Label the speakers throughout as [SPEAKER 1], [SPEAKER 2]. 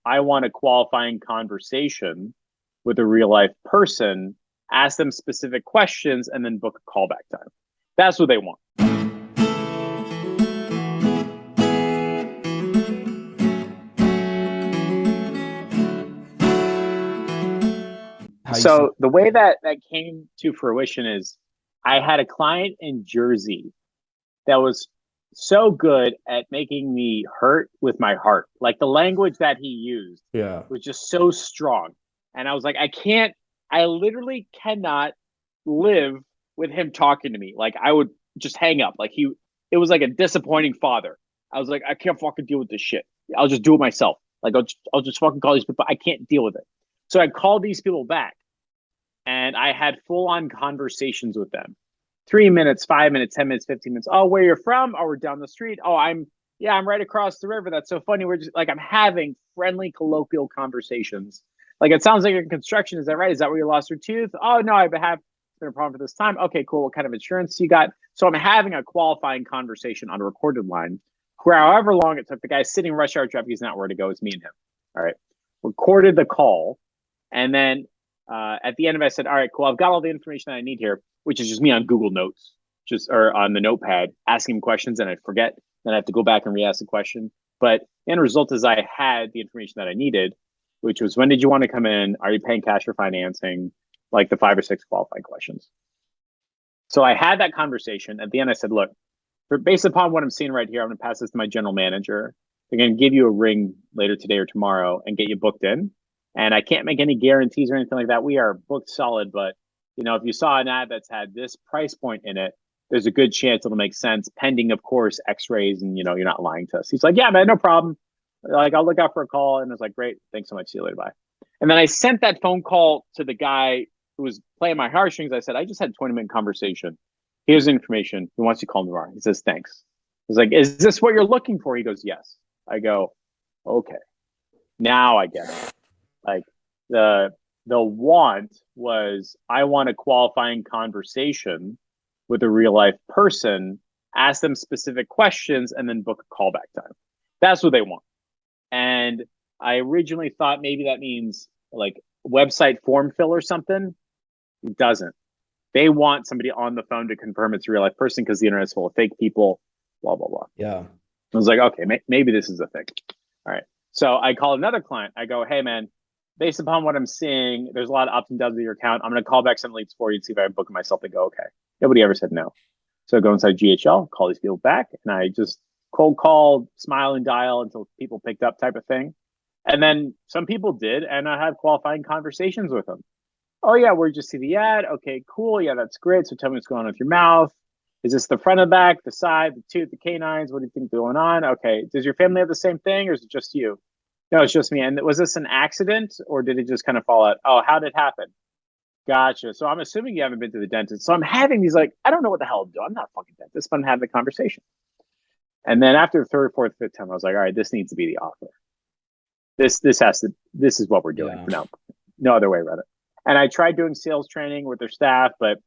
[SPEAKER 1] I want a qualifying conversation with a real life person, ask them specific questions, and then book a callback time. That's what they want.
[SPEAKER 2] How you see?
[SPEAKER 1] So the way that came to fruition is I had a client in Jersey that was so good at making me hurt with my heart. Like the language that he used
[SPEAKER 2] Yeah.
[SPEAKER 1] was just so strong. And I was like, I literally cannot live with him talking to me. Like I would just hang up. It was like a disappointing father. I was like, I can't fucking deal with this shit. I'll just do it myself. Like I'll just fucking call these people. I can't deal with it. So I called these people back and I had full on conversations with them. 3 minutes, 5 minutes, 10 minutes, 15 minutes. Oh, where you're from? Oh, we're down the street. Oh, I'm right across the river. That's so funny. We're just like, I'm having friendly, colloquial conversations. Like, it sounds like you're in construction. Is that right? Is that where you lost your tooth? Oh, no, I've had been a problem for this time. Okay, cool. What kind of insurance you got? So I'm having a qualifying conversation on a recorded line. For however long it took, the guy sitting rush hour traffic, he's not where to go. It's me and him. All right. Recorded the call. And then at the end of it, I said, all right, cool. I've got all the information that I need here, which is just me on Google Notes, just or on the notepad, asking questions, and I forget. Then I have to go back and re-ask the question. But the end result is I had the information that I needed, which was when did you want to come in? Are you paying cash for financing? Like the 5 or 6 qualifying questions. So I had that conversation. At the end, I said, look, based upon what I'm seeing right here, I'm going to pass this to my general manager. They're going to give you a ring later today or tomorrow and get you booked in. And I can't make any guarantees or anything like that. We are booked solid, but if you saw an ad that's had this price point in it, there's a good chance it'll make sense, pending, of course, X-rays, and you're not lying to us. He's like, yeah, man, no problem. Like, I'll look out for a call, and I was like, great, thanks so much. See you later, bye. And then I sent that phone call to the guy who was playing my heartstrings. I said, I just had a 20-minute conversation. Here's the information. He wants you to call him tomorrow. He says, thanks. I was like, is this what you're looking for? He goes, yes. I go, okay, now I get it. Like the want was I want a qualifying conversation with a real life person, ask them specific questions, and then book a callback time. That's what they want. And I originally thought maybe that means like website form fill or something. It doesn't. They want somebody on the phone to confirm it's a real life person because the internet's full of fake people, blah, blah, blah.
[SPEAKER 2] Yeah.
[SPEAKER 1] I was like, okay, maybe this is a thing. All right. So I call another client. I go, hey, man, based upon what I'm seeing, there's a lot of ups and downs with your account. I'm going to call back some leads for you and see if I can book myself. They go, okay. Nobody ever said no. So I go inside GHL, call these people back, and I just cold call, smile and dial until people picked up type of thing. And then some people did, and I had qualifying conversations with them. Oh, yeah, where'd you see the ad? Okay, cool. Yeah, that's great. So tell me what's going on with your mouth. Is this the front of the back, the side, the tooth, the canines? What do you think going on? Okay. Does your family have the same thing or is it just you? No, it's just me. And was this an accident or did it just kind of fall out? Oh, how did it happen? Gotcha. So I'm assuming you haven't been to the dentist. So I'm having these like, I don't know what the hell to do. I'm not a fucking dentist, but I'm having the conversation. And then after the third, fourth, fifth time, I was like, all right, this needs to be the offer. This is what we're doing
[SPEAKER 2] Yeah.
[SPEAKER 1] for now. No other way around it. And I tried doing sales training with their staff, but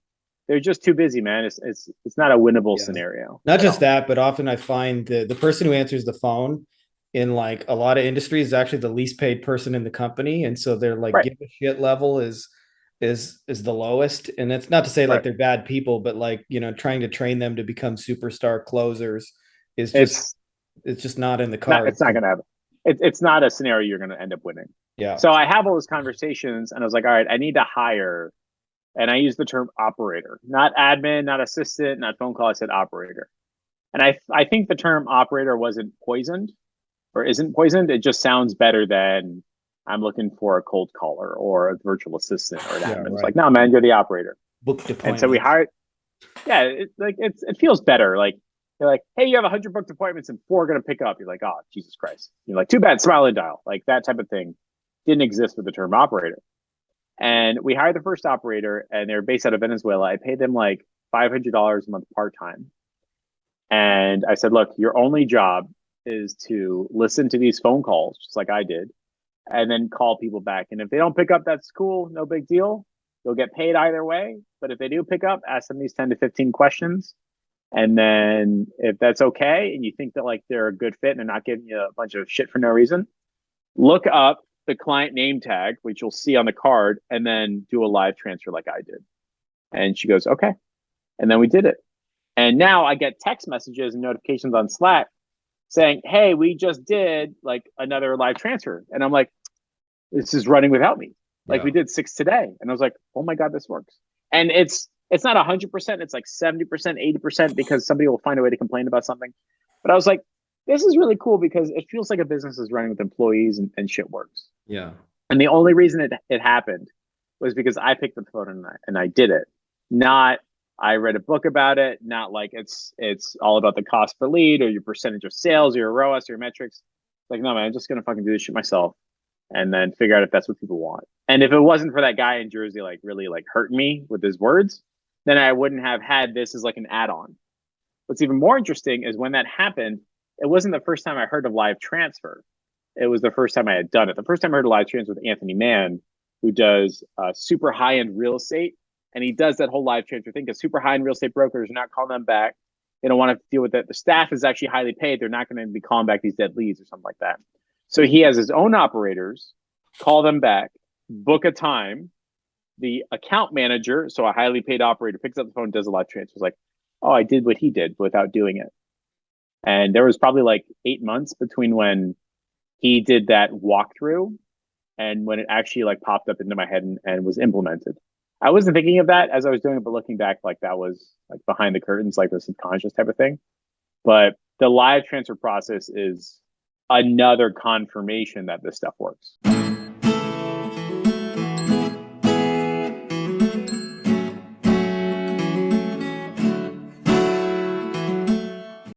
[SPEAKER 1] they're just too busy, man. It's not a winnable
[SPEAKER 2] Yeah.
[SPEAKER 1] scenario
[SPEAKER 2] Not
[SPEAKER 1] at
[SPEAKER 2] just
[SPEAKER 1] all.
[SPEAKER 2] that, but often I find the person who answers the phone in like a lot of industries is actually the least paid person in the company. And so their like
[SPEAKER 1] Right,
[SPEAKER 2] give a shit level is the lowest. And it's not to say like
[SPEAKER 1] right.
[SPEAKER 2] they're bad people, but like, trying to train them to become superstar closers is just
[SPEAKER 1] It's
[SPEAKER 2] it's just not in the
[SPEAKER 1] not. It's
[SPEAKER 2] cards.
[SPEAKER 1] not going to happen. It's not a scenario you're going to end up winning.
[SPEAKER 2] Yeah.
[SPEAKER 1] So I have all those conversations, and I was like, all right, I need to hire, and I use the term operator, not admin, not assistant, not phone call. I said operator, and I think the term operator wasn't poisoned or isn't poisoned. It just sounds better than I'm looking for a cold caller or a virtual assistant or an
[SPEAKER 2] Yeah,
[SPEAKER 1] admin. It's
[SPEAKER 2] right.
[SPEAKER 1] like, no, man, you're the operator.
[SPEAKER 2] Booked
[SPEAKER 1] And so we
[SPEAKER 2] appointments.
[SPEAKER 1] hired. Yeah, it feels better. Like they're like, hey, you have 100 booked appointments and 4 are gonna pick up. You're like, oh, Jesus Christ. You're like, too bad, smile and dial. Like that type of thing didn't exist with the term operator. And we hired the first operator, and they're based out of Venezuela. I paid them like $500 a month part time. And I said, look, your only job is to listen to these phone calls, just like I did, and then call people back. And if they don't pick up, that's cool, no big deal. You'll get paid either way. But if they do pick up, ask them these 10 to 15 questions. And then if that's okay, and you think that like they're a good fit and they're not giving you a bunch of shit for no reason, look up the client name tag, which you'll see on the card, and then do a live transfer like I did. And she goes, okay. And then we did it. And now I get text messages and notifications on Slack saying, hey, we just did like another live transfer. And I'm like, this is running without me. Like we did 6 today. And I was like, oh my God, this works. And it's not 100%. It's like 70%, 80% because somebody will find a way to complain about something. But I was like, this is really cool because it feels like a business is running with employees and shit works.
[SPEAKER 2] Yeah.
[SPEAKER 1] And the only reason it happened was because I picked up the phone and I did it. Not I read a book about it, not like it's all about the cost per lead or your percentage of sales or your ROAS or your metrics. Like, no, man, I'm just gonna fucking do this shit myself and then figure out if that's what people want. And if it wasn't for that guy in Jersey like really like hurting me with his words, then I wouldn't have had this as like an add-on. What's even more interesting is when that happened, it wasn't the first time I heard of live transfer. It was the first time I had done it. The first time I heard of live transfer with Anthony Mann, who does super high-end real estate. And he does that whole live transfer thing because super high-end real estate brokers are not calling them back. They don't want to deal with it. The staff is actually highly paid. They're not going to be calling back these dead leads or something like that. So he has his own operators call them back, book a time. The account manager, so a highly paid operator, picks up the phone, does a live transfer. It's like, oh, I did what he did without doing it. And there was probably like 8 months between when he did that walkthrough and when it actually like popped up into my head and was implemented. I wasn't thinking of that as I was doing it, but looking back, like that was like behind the curtains, like the subconscious type of thing. But the live transfer process is another confirmation that this stuff works.